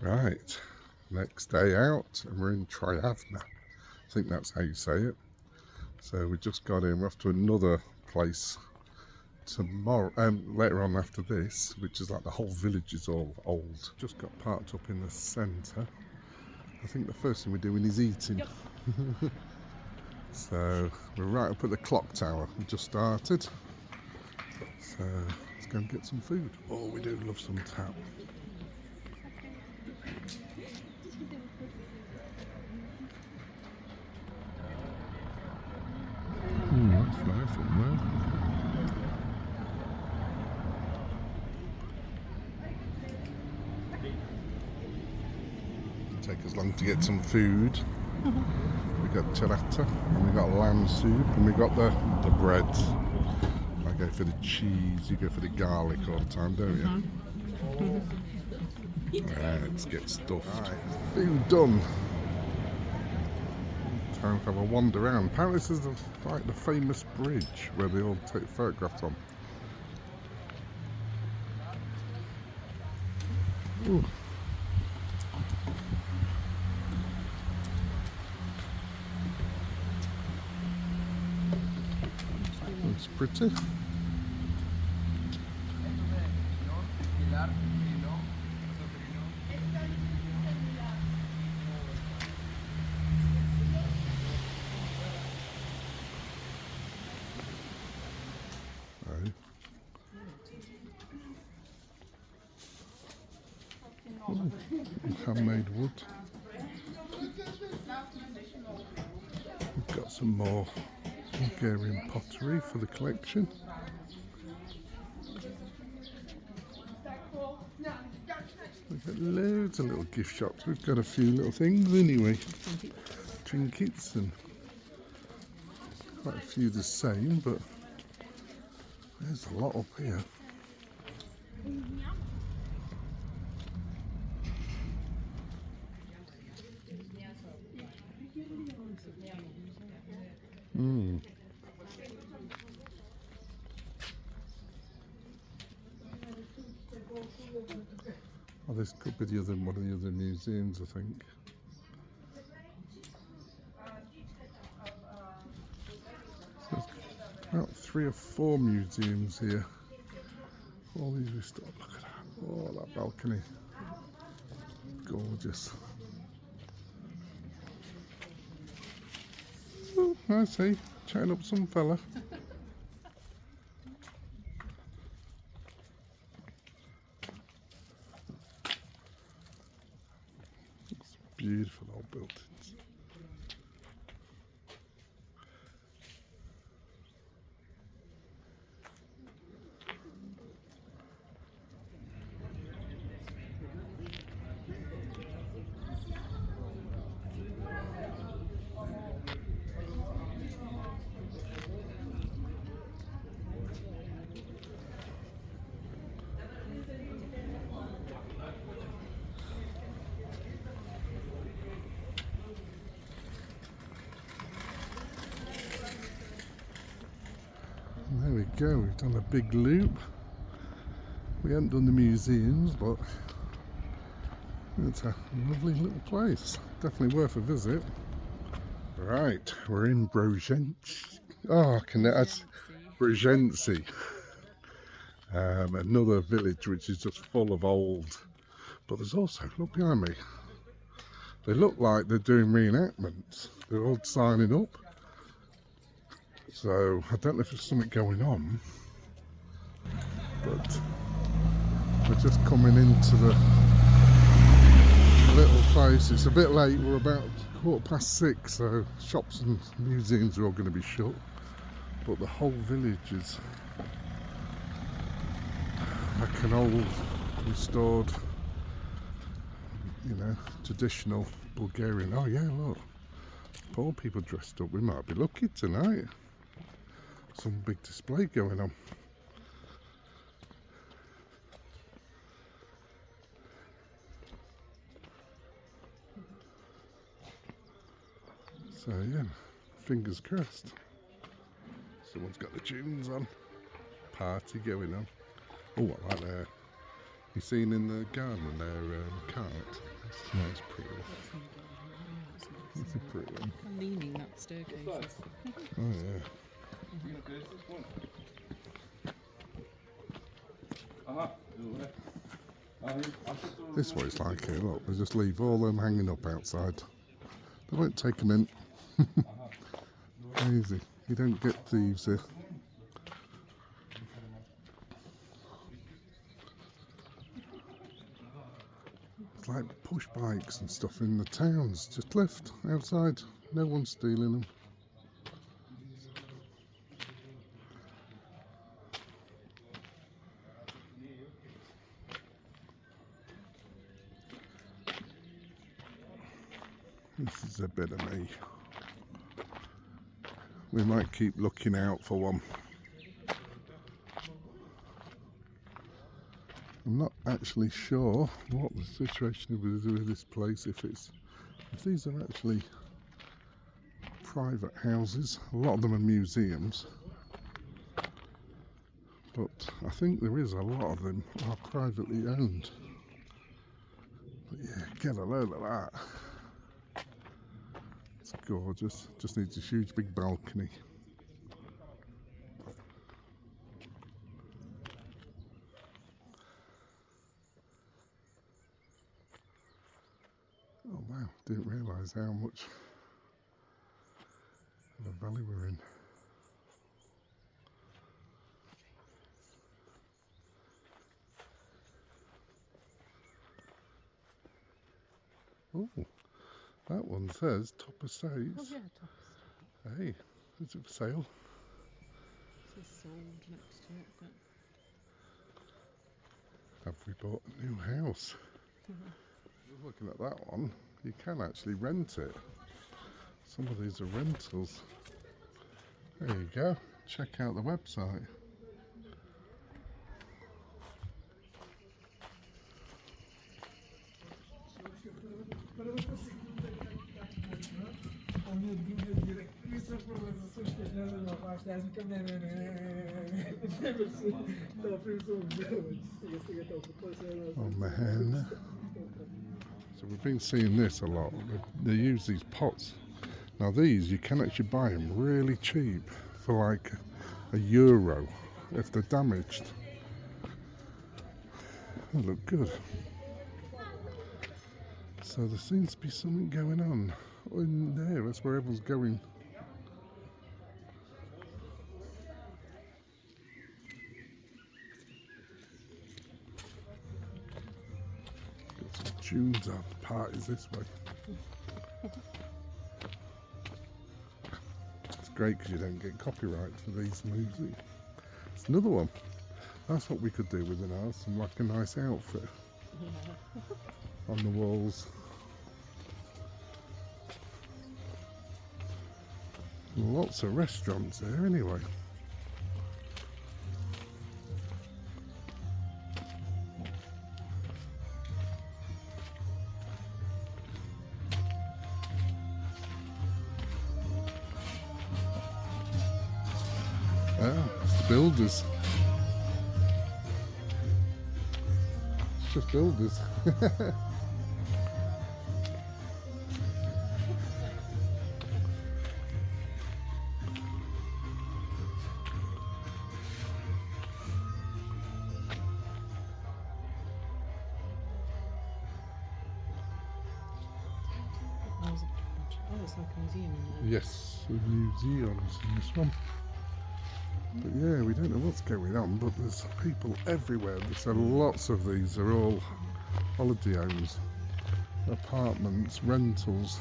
Right, next day out, and we're in Tryavna. I think that's how you say it. So we just got in. We're off to another place tomorrow, later on after this, which is like the whole village is all old. Just got parked up in the centre. I think the first thing we're doing is eating. Yep. So we're right up at the clock tower. We just started. So let's go and get some food. Oh, we do love some tap. That's nice up there. Take us long to get some food. We got charata, and we got lamb soup, and we got the bread. I go for the cheese, you go for the garlic all the time, don't you? Right, let's get stuffed. Right, food done. Time to have a wander around. Apparently this is like the famous bridge where they all take photographs on. Ooh. It's pretty. Oh, handmade wood. We've got some more Bulgarian pottery for the collection. We've got loads of little gift shops. We've got a few little things anyway. Trinkets and quite a few the same, but there's a lot up here. Oh, this could be one of the other museums, I think. So about 3 or 4 museums here. All these restored. Look at that. Oh, that balcony. Gorgeous. Oh, I see. Chatting up some fella. Beautiful old buildings. There we go, we've done a big loop. We haven't done the museums, but it's a lovely little place. Definitely worth a visit. Right, we're in Bozhentsi. Oh, that's Bozhentsi. Another village which is just full of old. But there's also, look behind me, they look like they're doing reenactments. They're all signing up. So I don't know if there's something going on, but we're just coming into the little place. It's a bit late, we're about 6:15, so shops and museums are all going to be shut, but the whole village is like an old restored, traditional Bulgarian. Oh yeah, look, poor people dressed up. We might be lucky tonight. Some big display going on. So yeah, fingers crossed. Someone's got the tunes on. Party going on. Oh, what like there? You seen in the garden their cart? No, it's pretty. It's a pretty one. I'm leaning that staircase. Oh yeah. This is what it's like here, look, they just leave all them hanging up outside. They won't take them in. Easy, you don't get thieves here. It's like push bikes and stuff in the towns, just left outside, no one's stealing them. This is a bit of me. We might keep looking out for one. I'm not actually sure what the situation is with this place, if these are actually private houses. A lot of them are museums, but I think there is a lot of them are privately owned. But yeah, get a load of that. It's gorgeous, just needs a huge big balcony. Oh wow, didn't realise how much of a valley we're in. Oh, that one says top of says. Oh yeah, top. Hey, is it for sale? It says sold next to it, but Have we bought a new house? Just looking at that one, you can actually rent it. Some of these are rentals. There you go. Check out the website. Oh man. So we've been seeing this a lot. They use these pots. Now these, you can actually buy them really cheap for like €1 if they're damaged. They look good. So there seems to be something going on in there. That's where everyone's going. Got some tunes on. The party's this way. It's great because you don't get copyright for these music. It's another one. That's what we could do within ours. Some like a nice outfit on the walls. Lots of restaurants there anyway. Ah, it's the builders. It's just builders. Oh, it's like a museum in there. Yes, the museums in this one. But yeah, we don't know what's going on, but there's people everywhere. So lots of these are all holiday homes, apartments, rentals,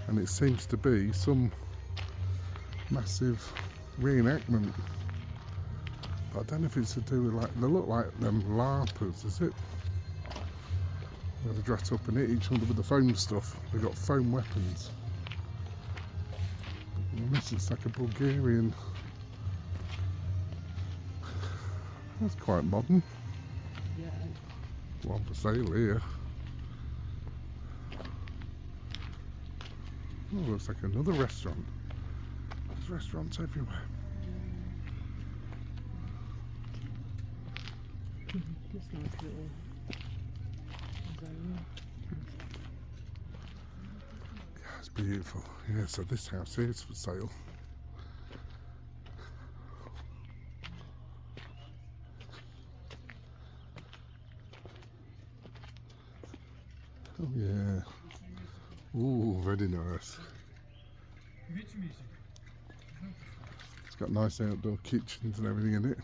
and it seems to be some massive reenactment. But I don't know if it's to do with, like, they look like them LARPers, is it? Where they dress up and hit each other with the foam stuff. They've got foam weapons. And this is like a Bulgarian. That's quite modern. Yeah. One for sale here. Oh, looks like another restaurant. There's restaurants everywhere. This nice little zone. It's beautiful. Yeah, so this house here is for sale. Oh yeah. Ooh, very nice. It's got nice outdoor kitchens and everything in it.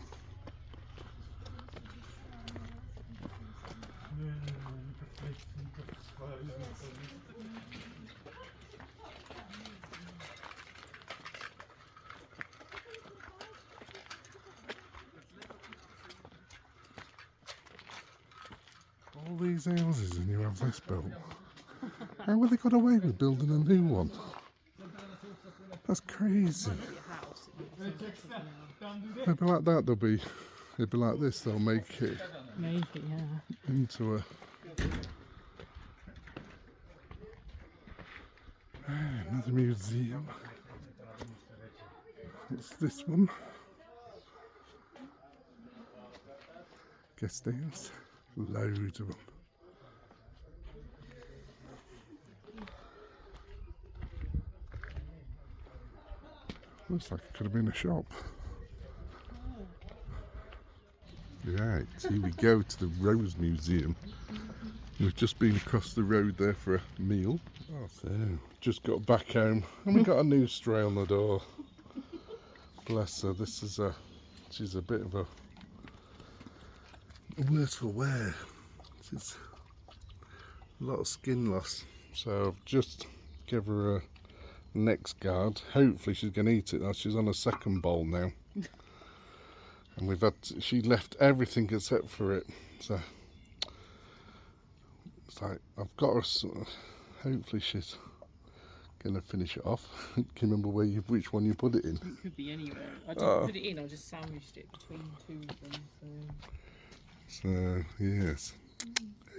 All these houses and you have this built. How have they got away with building a new one? That's crazy. They'll be like that, they'll be like this, they'll make it Maybe, yeah. into a... Another museum. What's this one? Guest house. Loads of them. Looks like it could have been a shop. Right, here we go to the Rose Museum. We've just been across the road there for a meal. Oh, so just got back home and we got a new stray on the door. Bless her, this is she's a bit of a worse for wear. She's a lot of skin loss. So I've just give her a next guard. Hopefully she's going to eat it now. She's on a second bowl now. And she left everything except for it. So it's like, I've got her, hopefully she's going to finish it off. Can you remember which one you put it in? It could be anywhere. I didn't put it in, I just sandwiched it between two of them. So, yes.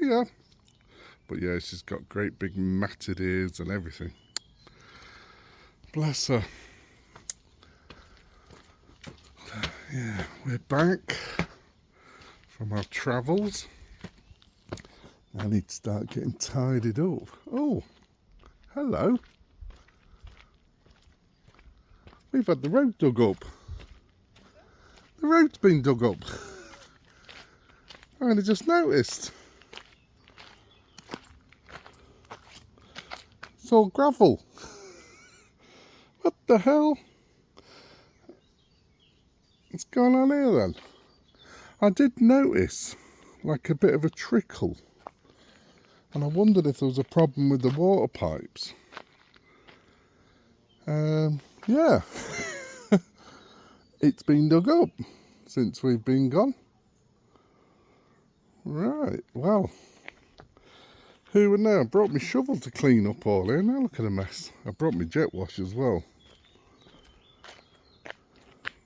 Yeah. But yeah, she's got great big matted ears and everything. Bless her. Yeah, we're back from our travels. I need to start getting tidied up. Oh, hello. We've had the road dug up. The road's been dug up. I only just noticed. It's all gravel. What the hell? What's going on here then? I did notice like a bit of a trickle. And I wondered if there was a problem with the water pipes. Yeah. It's been dug up since we've been gone. Right, well. Who would know? I brought my shovel to clean up all here. Now look at the mess. I brought my jet wash as well.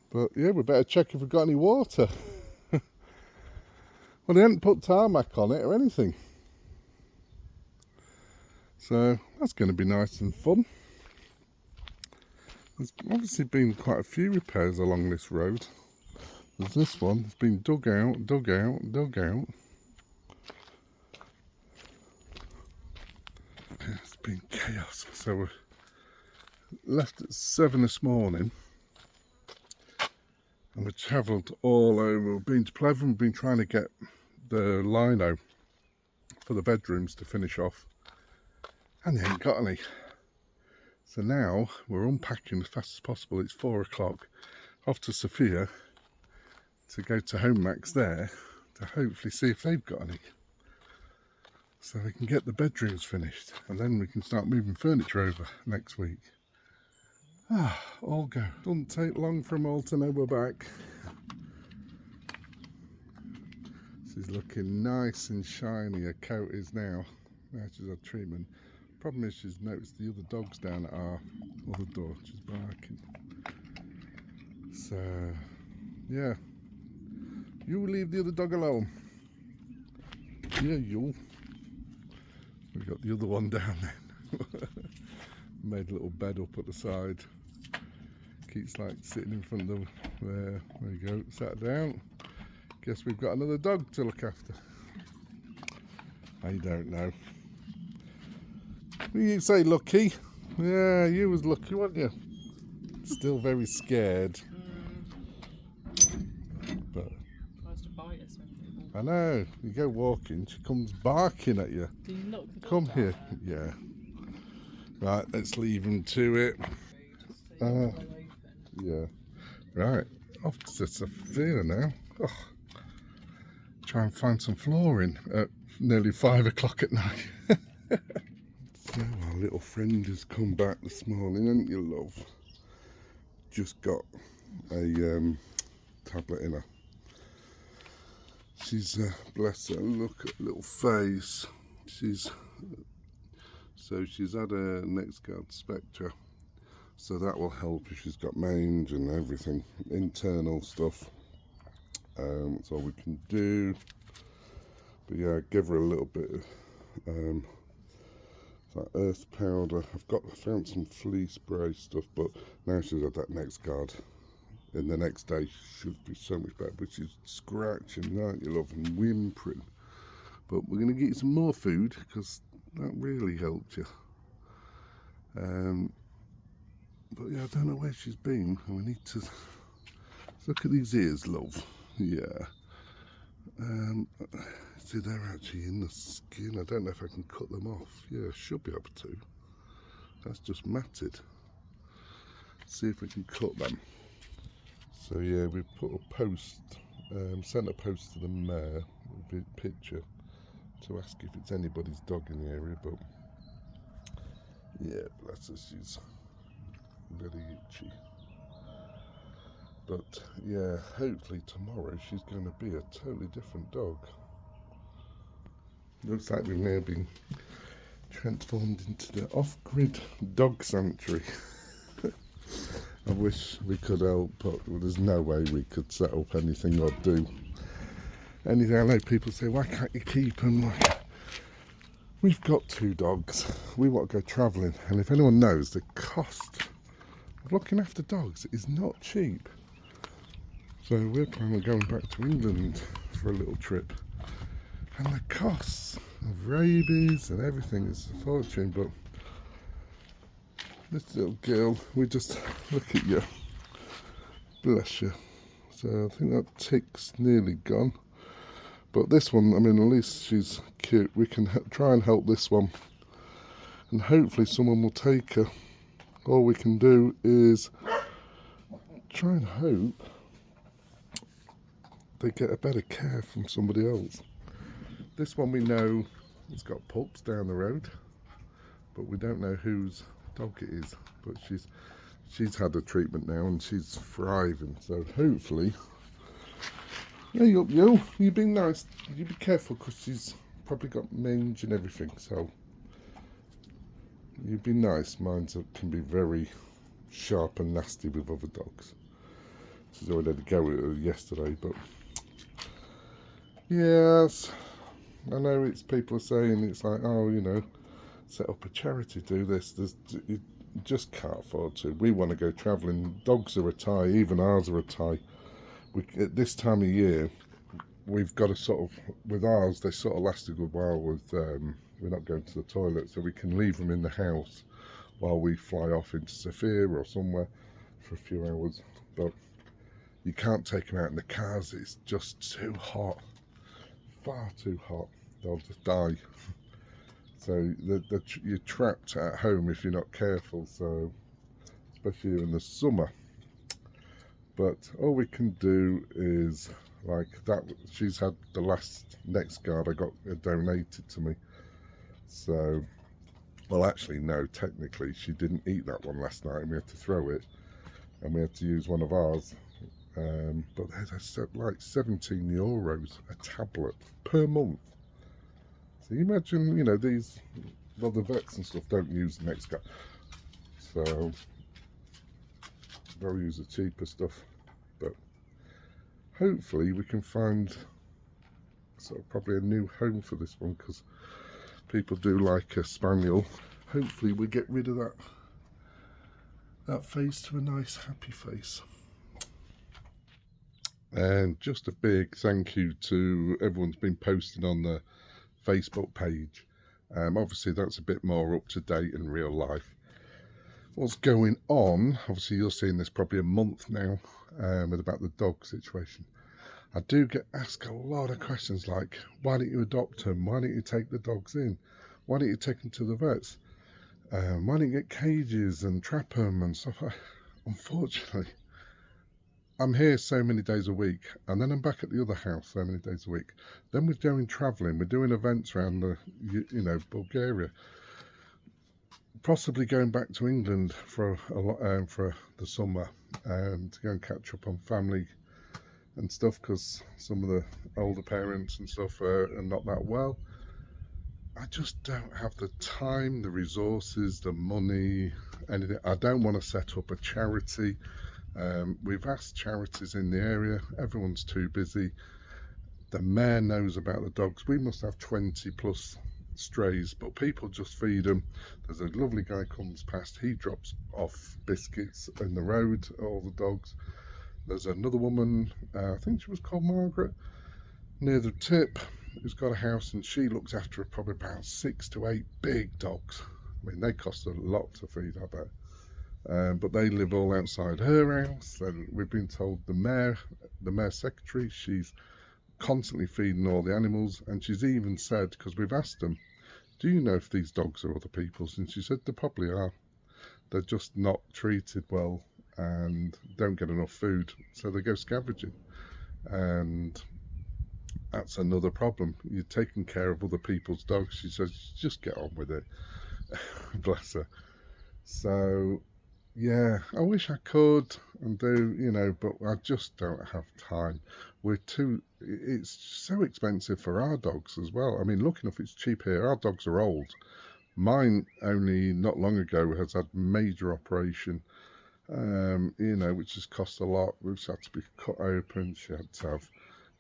But yeah, we better check if we've got any water. Well, they hadn't put tarmac on it or anything. So that's going to be nice and fun. There's obviously been quite a few repairs along this road. There's this one, it's been dug out, dug out, dug out. It's been chaos. So we left at 7 this morning. And we travelled all over. We've been to Pleven, we've been trying to get the lino for the bedrooms to finish off. And they ain't got any. So now we're unpacking as fast as possible. It's 4 o'clock. Off to Sofia to go to Home Max there to hopefully see if they've got any. So we can get the bedrooms finished. And then we can start moving furniture over next week. Ah, all go. Doesn't take long for them all to know we're back. She's looking nice and shiny, her coat is now. Now she's had treatment. Problem is she's noticed the other dogs down at our other door. She's barking. So, yeah. You leave the other dog alone. Yeah, you. We've got the other one down then. Made a little bed up at the side. Keeps like sitting in front of them. There you go, sat down. Guess we've got another dog to look after. I don't know. What do you say, Lucky? Yeah, you was lucky, weren't you? Still very scared. But Tries to bite us when we walk. I know, you go walking, she comes barking at you. Do you knock the door Come down here. there? Yeah. Right, let's leave him to it. Just so you Uh, blow open. yeah. Right, off to Sofia now. Oh, try and find some flooring at nearly 5 o'clock at night. So our little friend has come back this morning, haven't you, love? Just got a tablet in her. She's bless her, look at her little face. She's had a NextGuard Spectra, so that will help if she's got mange and everything, internal stuff. That's all we can do. But yeah, give her a little bit of that earth powder. I found some flea spray stuff, but now she's had that NextGuard. And the next day she should be so much better. But she's scratching, aren't you, love, and whimpering. But we're going to get you some more food because that really helped you. But yeah, I don't know where she's been. We need to look at these ears, love. Yeah. See, they're actually in the skin. I don't know if I can cut them off. Yeah, I should be able to. That's just matted. See if we can cut them. So yeah, we put a post, sent a post to the mayor, a picture, to ask if it's anybody's dog in the area, but yeah, bless her, she's very itchy. But yeah, hopefully tomorrow she's going to be a totally different dog. Looks like we've now been transformed into the off-grid dog sanctuary. I wish we could help, but there's no way we could set up anything or do anything. I know people say, why can't you keep them? We've got 2 dogs. We want to go travelling, and if anyone knows, the cost of looking after dogs is not cheap. So we're planning on going back to England for a little trip, and the costs of rabies and everything is a fortune. But this little girl, we just look at you, bless you. So I think that tick's nearly gone. But this one, I mean, at least she's cute. We can try and help this one, and hopefully someone will take her. All we can do is try and hope they get a better care from somebody else. This one we know it's got pups down the road, but we don't know whose dog it is. But she's had a treatment now and she's thriving. So hopefully, yeah, you've been nice. You be careful because she's probably got mange and everything. So you've been nice. Mine can be very sharp and nasty with other dogs. She's already had to go with her yesterday, but yes. I know it's people are saying it's like, oh, you know, set up a charity, do this. You just can't afford to. We want to go travelling. Dogs are a tie, even ours are a tie. At this time of year, we've got to sort of, with ours, they sort of last a good while with, we're not going to the toilet, so we can leave them in the house while we fly off into Sofia or somewhere for a few hours. But you can't take them out in the cars, it's just too hot. Far too hot. They'll just die. So you're trapped at home if you're not careful. So especially in the summer. But all we can do is like that. She's had the last NextGuard I got donated to me. So, well, actually, no. Technically, she didn't eat that one last night, and we had to throw it, and we had to use one of ours. But there's like €17 a tablet per month. So you imagine, you know, these, well, the vets and stuff don't use the NextGuard, so they'll use the cheaper stuff. But hopefully we can find sort of probably a new home for this one, because people do like a spaniel. Hopefully we get rid of that face to a nice happy face. And just a big thank you to everyone's been posting on the Facebook page. Obviously that's a bit more up to date in real life. what's going on. Obviously, you're seeing this probably a month now with about the dog situation. I do get asked a lot of questions like, why don't you adopt them? Why don't you take the dogs in? Why don't you take them to the vets? Why don't you get cages and trap them and stuff? Unfortunately, I'm here so many days a week, and then I'm back at the other house so many days a week. Then we're going travelling. We're doing events around Bulgaria. Possibly going back to England for the summer to go and catch up on family and stuff, because some of the older parents and stuff are not that well. I just don't have the time, the resources, the money, anything. I don't want to set up a charity. We've asked charities in the area. Everyone's too busy. The mayor knows about the dogs. We must have 20 plus strays, but people just feed them. There's a lovely guy comes past. He drops off biscuits in the road, all the dogs. There's another woman, I think she was called Margaret, near the tip, who's got a house, and she looks after probably about 6 to 8 big dogs. I mean, they cost a lot to feed, I bet. But they live all outside her house, and we've been told the mayor secretary, she's constantly feeding all the animals, and she's even said, because we've asked them, do you know if these dogs are other people's? And she said they probably are. They're just not treated well and don't get enough food, so they go scavenging. And that's another problem. You're taking care of other people's dogs. She says, just get on with it. Bless her. So, yeah, I wish I could and do, but I just don't have time. It's so expensive for our dogs as well. I mean, look enough, it's cheap here. Our dogs are old. Mine only not long ago has had major operation, which has cost a lot. We've had to be cut open. She had to have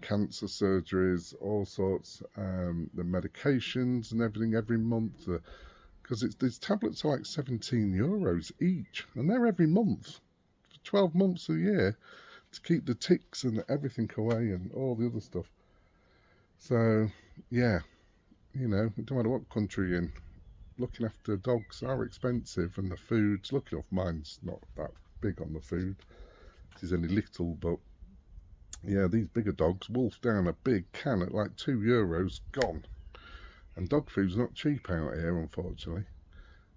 cancer surgeries, all sorts, the medications and everything every month. Because these tablets are like €17 each, and they're every month for 12 months a year to keep the ticks and everything away and all the other stuff. So, yeah, no matter what country you're in, looking after dogs are expensive, and the food's, lucky enough, mine's not that big on the food. It is only little, but yeah, these bigger dogs wolf down a big can at like €2, gone. And dog food's not cheap out here, unfortunately.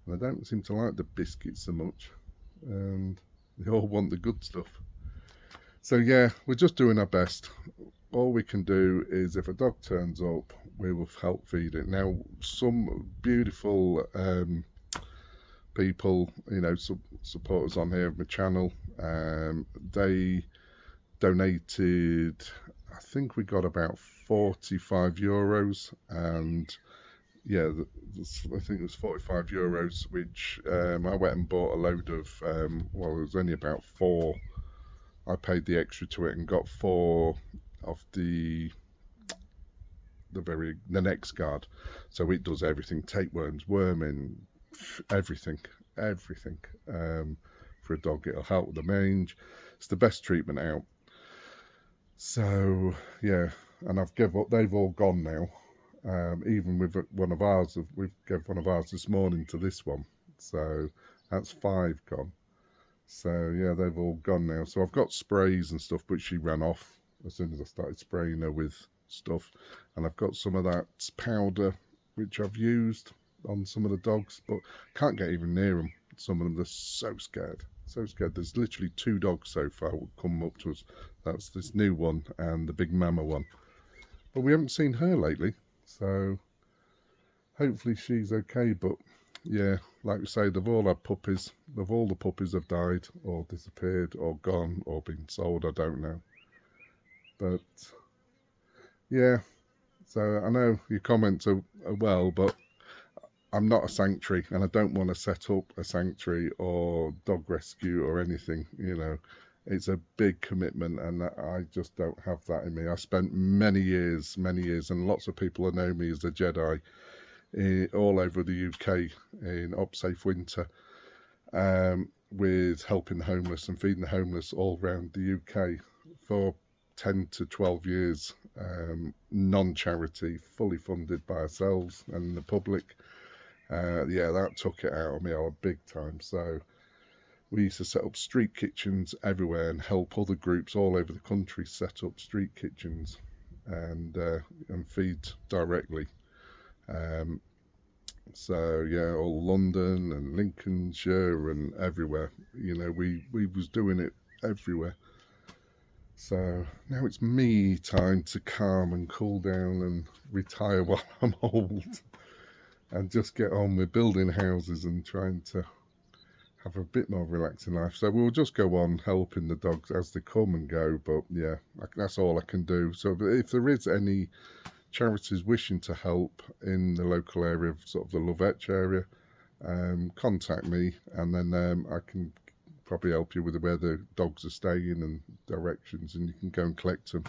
And they don't seem to like the biscuits so much. And they all want the good stuff. So yeah, we're just doing our best. All we can do is, if a dog turns up, we will help feed it. Now, some beautiful people, supporters on here of my channel, they donated, I think we got about €45, and yeah, I think it was €45, which I went and bought a load of, it was only about 4. I paid the extra to it and got 4 of the next guard. So it does everything: tapeworms, worming, everything. For a dog, it'll help with the mange. It's the best treatment out. So yeah, and I've given up. They've all gone now. Even with one of ours, we've given one of ours this morning to this one. So that's 5 gone. So yeah, they've all gone now. So I've got sprays and stuff, but she ran off as soon as I started spraying her with stuff. And I've got some of that powder, which I've used on some of the dogs, but can't get even near them. Some of them, they're so scared. So scared. There's literally 2 dogs so far come up to us. That's this new one and the big mama one. But we haven't seen her lately, so hopefully she's okay. But yeah, like we say, they've all had puppies. All the puppies have died or disappeared or gone or been sold, I don't know. But yeah, so I know your comments are well, but I'm not a sanctuary, and I don't want to set up a sanctuary or dog rescue or anything. It's a big commitment, and I just don't have that in me. I spent many years, and lots of people know me as a Jedi all over the UK in UpSafe Winter, with helping the homeless and feeding the homeless all around the UK for 10 to 12 years, non-charity, fully funded by ourselves and the public. Yeah, that took it out of me big time. So we used to set up street kitchens everywhere and help other groups all over the country set up street kitchens and feed directly. So yeah, all London and Lincolnshire and everywhere. You know, we was doing it everywhere. So now it's me time to calm and cool down and retire while I'm old and just get on with building houses and trying to have a bit more relaxing life. So we'll just go on helping the dogs as they come and go. But yeah, that's all I can do. So if there is any charities wishing to help in the local area of sort of the Lovech area, contact me, and then I can probably help you with where the dogs are staying and directions, and you can go and collect them.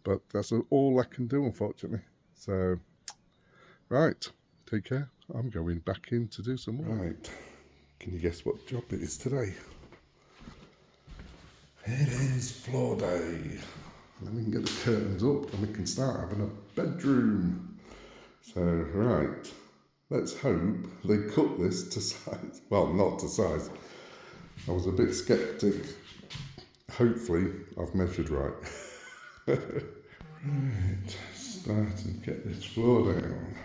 But that's all I can do, unfortunately. So right, take care. I'm going back in to do some more. Right, can you guess what job it is today? It is floor day. Then we can get the curtains up and we can start having a bedroom. So, right, let's hope they cut this to size. Well, not to size. I was a bit sceptic. Hopefully, I've measured right. Right, start and get this floor down.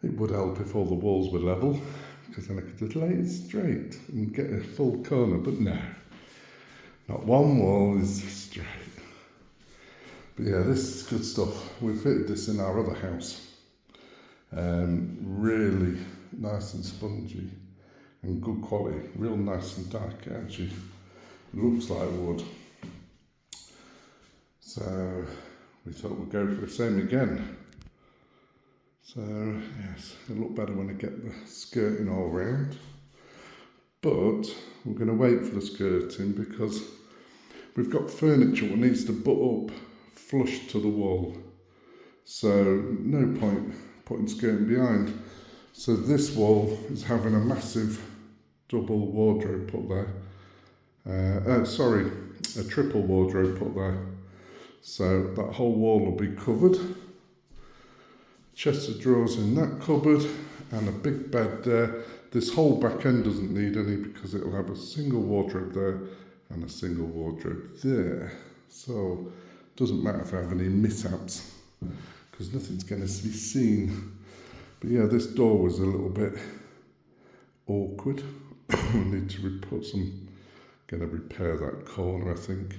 It would help if all the walls were level, because then I could just lay it straight and get a full corner, but no. Not one wall is straight. But yeah, this is good stuff. We fitted this in our other house. Really nice and spongy and good quality. Real nice and dark. It actually looks like wood. So we thought we'd go for the same again. So yes, it'll look better when I get the skirting all round. But we're going to wait for the skirting because we've got furniture that needs to butt up flush to the wall, so no point putting skirting behind. So this wall is having a massive double wardrobe put there, a triple wardrobe put there, so that whole wall will be covered. Chest of drawers in that cupboard and a big bed there. This whole back end doesn't need any because it'll have a single wardrobe there and a single wardrobe there, so doesn't matter if I have any mishaps because nothing's going to be seen. But yeah, this door was a little bit awkward. We need to going to repair that corner, I think.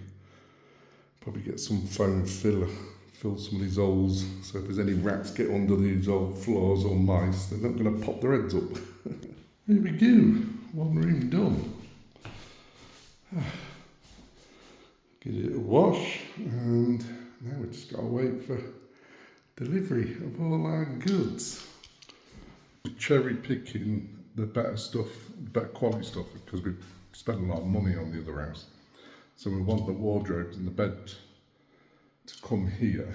Probably get some foam filler, fill some of these holes, so if there's any rats get under these old floors or mice, they're not going to pop their heads up. Here we go, one room done. Get it a wash, and now we just got to wait for delivery of all our goods. Cherry picking the better stuff, better quality stuff, because we've spent a lot of money on the other house. So we want the wardrobes and the bed to come here,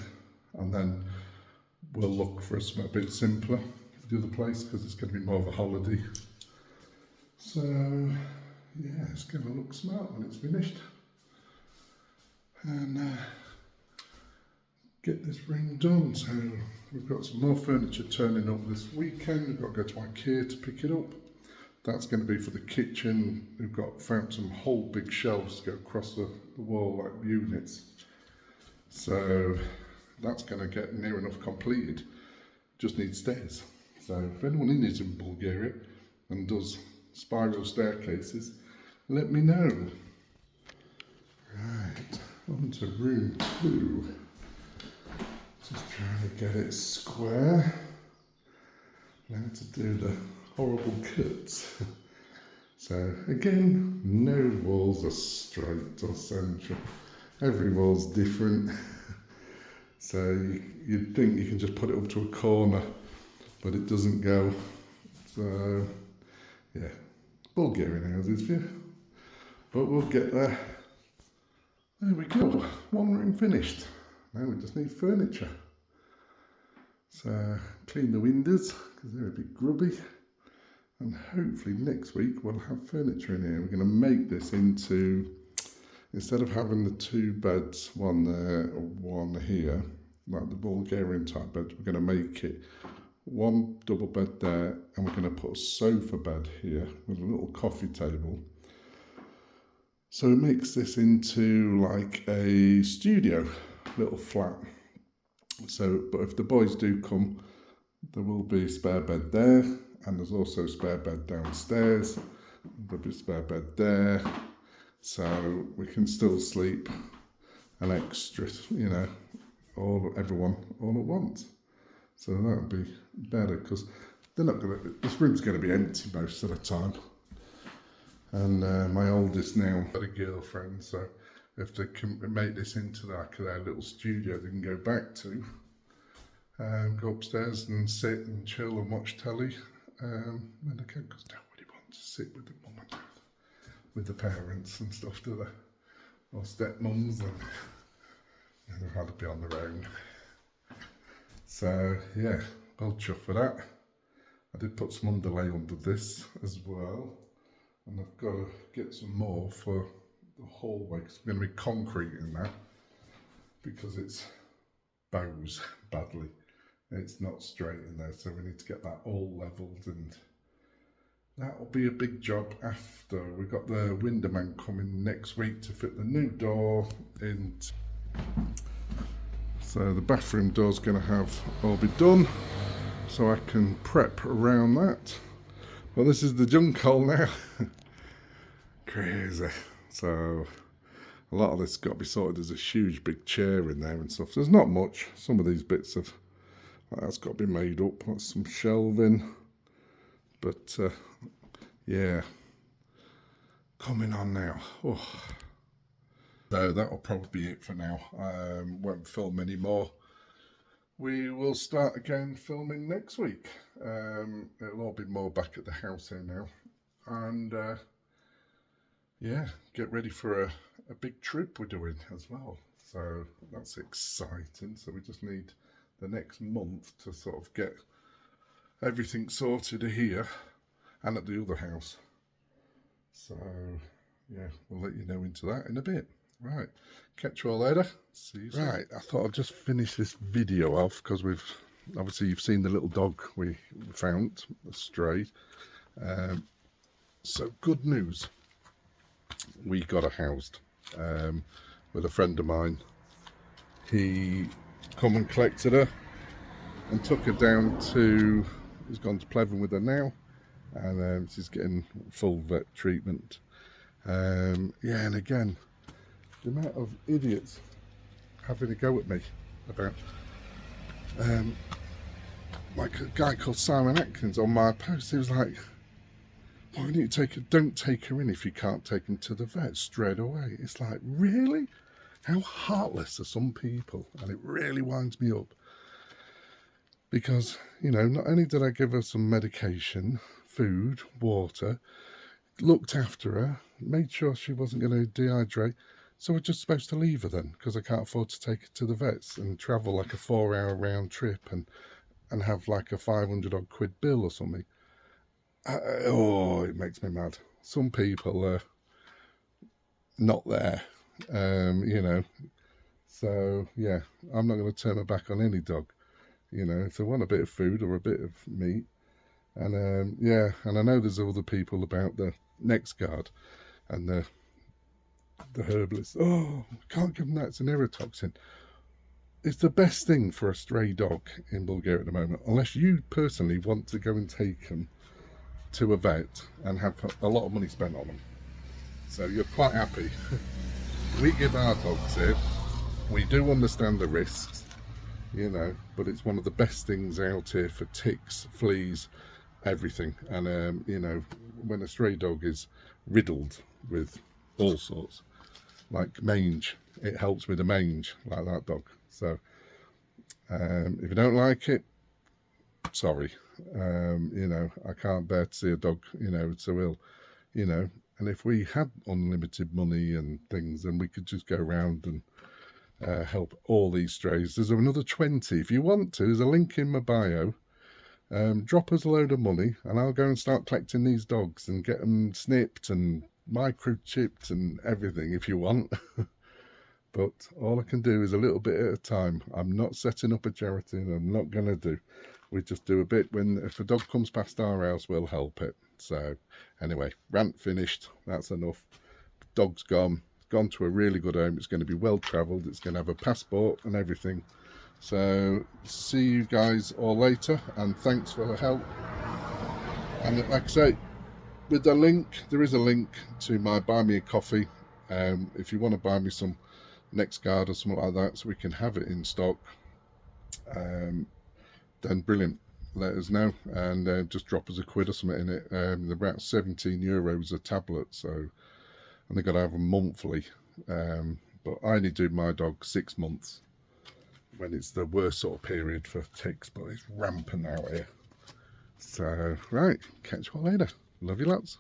and then we'll look for something a bit simpler for the other place because it's going to be more of a holiday. So yeah, it's going to look smart when it's finished. And get this room done. So we've got some more furniture turning up this weekend. We've got to go to IKEA to pick it up. That's going to be for the kitchen. We've found some whole big shelves to go across the wall like units. So that's going to get near enough completed. Just needs stairs. So if anyone is in Bulgaria and does spiral staircases, let me know. Right. On to room 2. Just trying to get it square. Now to do the horrible cuts. So again, no walls are straight or central. Every wall's different. So you'd think you can just put it up to a corner, but it doesn't go. So yeah, Bulgarian houses for you. But we'll get there. There we go, one room finished. Now we just need furniture. So clean the windows because they're a bit grubby. And hopefully next week we'll have furniture in here. We're going to make this into, instead of having the 2 beds, one there or one here, like the Bulgarian type beds, we're going to make it one double bed there, and we're going to put a sofa bed here with a little coffee table. So it makes this into like a studio, little flat. So, but if the boys do come, there will be a spare bed there, and there's also a spare bed downstairs. There'll be a spare bed there, so we can still sleep an extra, you know, everyone all at once. So that would be better, because they're not gonna. This room's going to be empty most of the time. And my oldest now got a girlfriend, so if they can make this into like their little studio, they can go back to. Go upstairs and sit and chill and watch telly. And again, because nobody wants to sit with the mum and dad, with the parents and stuff, do they? Or stepmums, and they've had to be on their own. So yeah, well chuffed for that. I did put some underlay under this as well, and I've got to get some more for the hallway, because I'm going to be concrete in that, because it's bows badly. It's not straight in there, so we need to get that all levelled, and that'll be a big job after. We've got the window man coming next week to fit the new door in. So the bathroom door's going to have all be done, so I can prep around that. Well, this is the junk hole now. Crazy. So a lot of this has got to be sorted. There's a huge big chair in there and stuff. There's not much. Some of these bits have, that's got to be made up. That's some shelving. But yeah, coming on now. Oh. So that'll probably be it for now. Won't film anymore. We will start again filming next week. It'll all be more back at the house here now. And yeah, get ready for a big trip we're doing as well. So that's exciting. So we just need the next month to sort of get everything sorted here and at the other house. So yeah, we'll let you know into that in a bit. Right, catch you all later. See you soon. Right, I thought I'd just finish this video off, because we've obviously, you've seen the little dog we found, a stray. So good news, we got her housed with a friend of mine. He come and collected her and took her down to, he's gone to Plevin with her now, and she's getting full vet treatment. Yeah, and again, the amount of idiots having a go at me about, like a guy called Simon Atkins on my post. He was like, well, we need to take her, don't take her in if you can't take him to the vet straight away. It's like, really? How heartless are some people? And it really winds me up. Because, you know, not only did I give her some medication, food, water, looked after her, made sure she wasn't going to dehydrate. So we're just supposed to leave her then, because I can't afford to take her to the vets and travel like a 4-hour round trip and have like a 500 odd quid bill or something. Oh, it makes me mad. Some people are not there, you know. So yeah, I'm not going to turn my back on any dog. You know, if they want a bit of food or a bit of meat. And yeah, and I know there's other people about the next guard and the herbalist. Oh, can't give them that, it's an neurotoxin. It's the best thing for a stray dog in Bulgaria at the moment, unless you personally want to go and take them to a vet and have a lot of money spent on them. So you're quite happy. We give our dogs it. We do understand the risks, you know, but it's one of the best things out here for ticks, fleas, everything. And you know, when a stray dog is riddled with all sorts, like mange, it helps with the mange, like that dog. So if you don't like it, sorry, you know, I can't bear to see a dog, you know, so ill, you know. And if we had unlimited money and things, then we could just go around and help all these strays. There's another 20 if you want to. There's a link in my bio. Drop us a load of money and I'll go and start collecting these dogs and get them snipped and microchipped and everything if you want. But all I can do is a little bit at a time. I'm not setting up a charity, and I'm not going to do. we just do a bit when, if a dog comes past our house, we'll help it. So anyway, rant finished. That's enough. Dog's gone to a really good home. It's going to be well travelled. It's going to have a passport and everything. So see you guys all later, and thanks for the help. And like I say, with the link, there is a link to my buy me a coffee. If you want to buy me some NextGuard or something like that, so we can have it in stock, then brilliant. Let us know, and just drop us a quid or something in it. They're about €17 a tablet, so, and they've got to have them monthly. But I only do my dog 6 months when it's the worst sort of period for ticks, but it's rampant out here. So right, catch you all later. Love you lots.